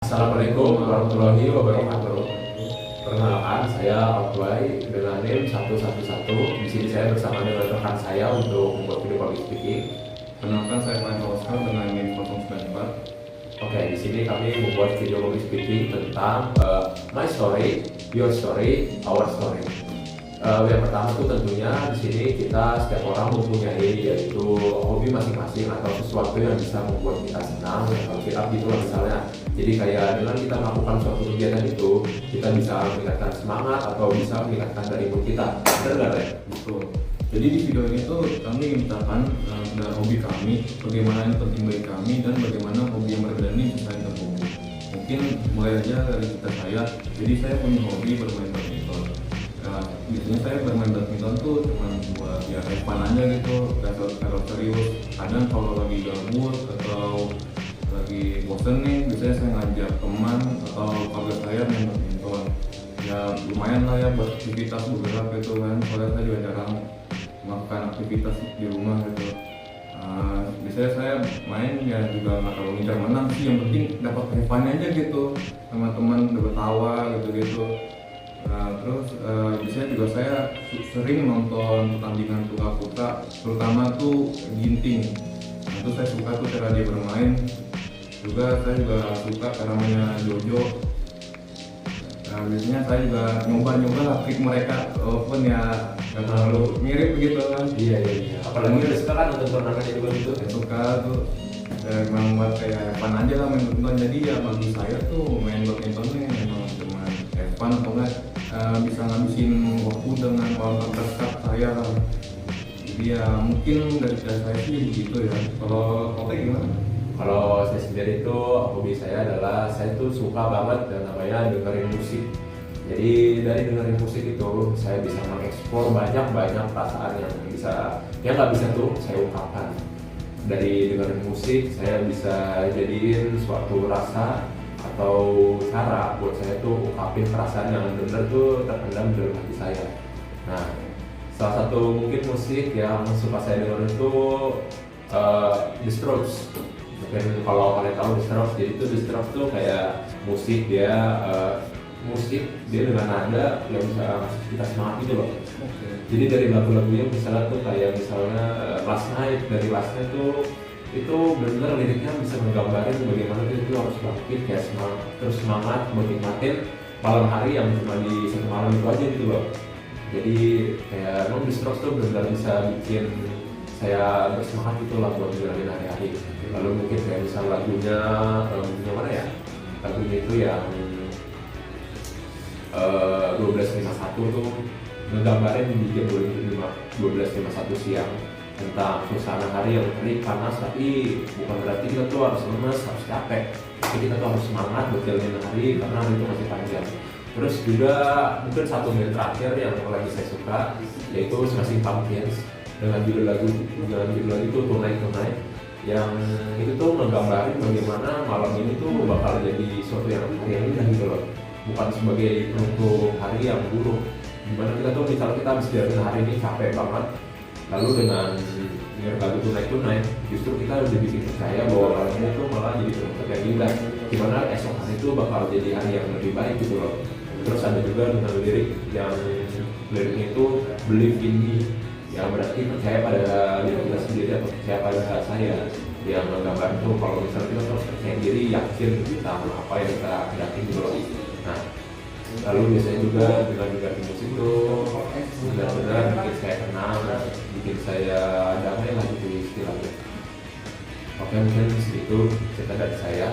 Assalamualaikum warahmatullahi wabarakatuh. Perkenalkan, saya Outway dengan NIM 111. Di sini saya bersama dengan rekan saya untuk membuat video public speaking. Perkenalkan, saya Pak Oscar dengan NIM 094. Oke, di sini kami membuat video public speaking tentang my story, your story, our story. Yang pertama tuh tentunya di sini kita setiap orang mempunyai yaitu hobi masing-masing atau sesuatu yang bisa membuat kita senang atau kita gitu lah misalnya. Jadi kayak dengan kita melakukan suatu kegiatan itu kita bisa meningkatkan semangat atau bisa meningkatkan dari mood kita. Benar nggak, Rek? Betul. Jadi di video ini tuh kami mintakan dari hobi kami, bagaimana ini penting bagi kami dan bagaimana hobi yang berbeda ini bisa kita hobi. Mungkin mulai aja dari kita saya. Jadi saya punya hobi bermain badminton. Biasanya saya bermain badminton tuh cuma buat ya fun aja gitu, kalau serius. Kadang kalau lagi gabut atau lagi bosen nih, biasanya saya ngajak teman atau keluarga saya main badminton. Ya lumayan lah ya buat aktivitas bergerak gitu kan, soalnya saya juga jarang melakukan aktivitas di rumah gitu. Biasanya saya main ya juga nggak terlalu ngejar menang sih, yang penting dapat fun aja gitu sama teman, dapat tawa gitu-gitu. Terus biasanya juga saya sering nonton pertandingan tunggal putra, terutama tuh ginting. Nah, itu saya suka tuh cara dia bermain. Juga saya juga suka cara mainnya Jojo. Biasanya saya juga nyoba lah trik mereka, walaupun ya nggak terlalu mirip gitu kan. Iya. Apalagi udah suka kan nonton turnamennya juga gitu. Saya suka tuh. Memang buat kayak fun aja lah main badminton. Jadi ya bagi saya tuh main badminton nih memang cuma fun atau enggak bisa ngabisin waktu dengan waktu terdekat saya lah. Jadi ya mungkin dari saya sih begitu ya. Kalau Kote gimana? Kalau saya sendiri itu hobi saya adalah saya tuh suka banget dan namanya dengerin musik. Jadi dari dengerin musik itu saya bisa mengekspor banyak perasaan yang nggak bisa tuh saya ungkapkan. Dari dengerin musik saya bisa jadiin suatu rasa atau cara buat saya tuh ungkapin perasaan yang benar tuh terpendam dalam hati saya. Nah, salah satu mungkin musik yang suka saya dengerin itu The Strokes. Mungkin kalau kalian tahu The Strokes, jadi itu The Strokes tuh kayak musik dia dengan nada yang bisa ngasih kita semangat gitu loh. Jadi dari lagu-lagunya misalnya tuh kayak misalnya Last Night, dari Last Night tuh itu benar liriknya bisa menggambarin bagaimana kita itu harus bangkit kayak semangat menikmatin malam hari yang cuma di satu malam itu aja gitu loh. Jadi kayak emang The Strokes tuh benar bisa bikin saya bersemangat gitu lah buat menjalani hari-hari. Lalu mungkin kayak misal lagunya mana ya? Lagunya itu yang 1251 tuh menggambarin di jam 12.51 siang tentang suasana hari yang terik panas, tapi bukan berarti kita tuh harus lemes, harus capek. Tapi kita tuh harus semangat buat jalanin hari karena hari itu masih panjang. Terus juga mungkin satu band terakhir yang lagi saya suka yaitu Smashing Pumpkins dengan judul lagu itu Tonight, yang itu tuh menggambarin bagaimana malam ini tuh bakal jadi suatu yang hari yang indah gitu loh, bukan sebagai penutup hari yang buruk. Dimana kita tuh misalnya kita habis jalanin hari ini capek banget, lalu dengan denger lagu Tonight justru kita udah bikin percaya bahwa malam ini tuh malah jadi penutup yang indah, dimana esok hari itu bakal jadi hari yang lebih baik gitu loh. Terus ada juga dengan liriknya itu Believe in Me, yang berarti percaya pada diri kita sendiri atau percaya pada saya, yang menggambar itu kalau misalnya kita terus percaya diri, yakin kita apa yang kita yakin gitu loh. Nah, lalu biasanya juga dengan dengerin musik itu benar-benar bikin saya tenang, bikin saya damai lah gitu istilahnya. Oke, mungkin segitu cerita dari saya.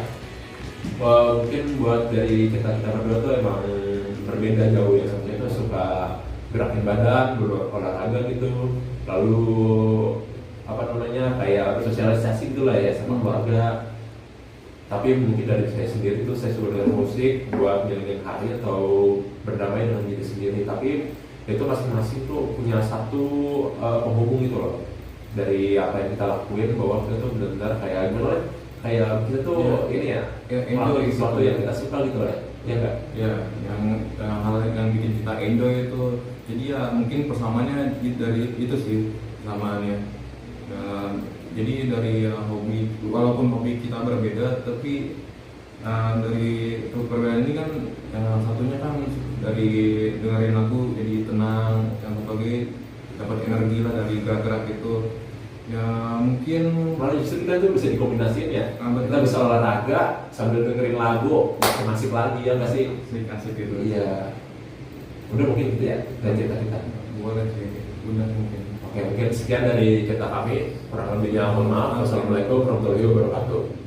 Mungkin buat dari kita berdua tuh emang berbeda jauh ya. Saya tuh suka gerakin badan, olahraga gitu, lalu kayak bersosialisasi gitu lah ya sama keluarga. Tapi mungkin dari saya sendiri tuh saya suka dengan musik buat ngilangin hari atau berdamai dengan diri sendiri. Tapi itu masing-masing tuh punya satu penghubung gitu loh dari apa yang kita lakuin, bahwa kita tuh benar-benar kayak gimana, kayak kita tuh ini ya melakukan sesuatu yang kita suka gitu lah ya enggak? Ya, yang hal yang bikin kita enjoy itu. Jadi ya mungkin persamaannya dari itu sih persamaannya. Jadi dari hobi, walaupun hobi kita berbeda, tapi dari kan yang satunya kan dari dengerin lagu jadi tenang, yang satu lagi dapat energi lah dari gerak-gerak itu. Ya mungkin Malah justru kita tuh bisa dikombinasiin ya. betul. Kita bisa olahraga sambil dengerin lagu, masih lagi ya nggak sih? asik gitu. Iya. Udah mungkin gitu ya dari cerita kita. Boleh sih, udah mungkin. Oke, mungkin sekian dari cerita kami. Kurang lebihnya mohon maaf. Wassalamualaikum warahmatullahi wabarakatuh.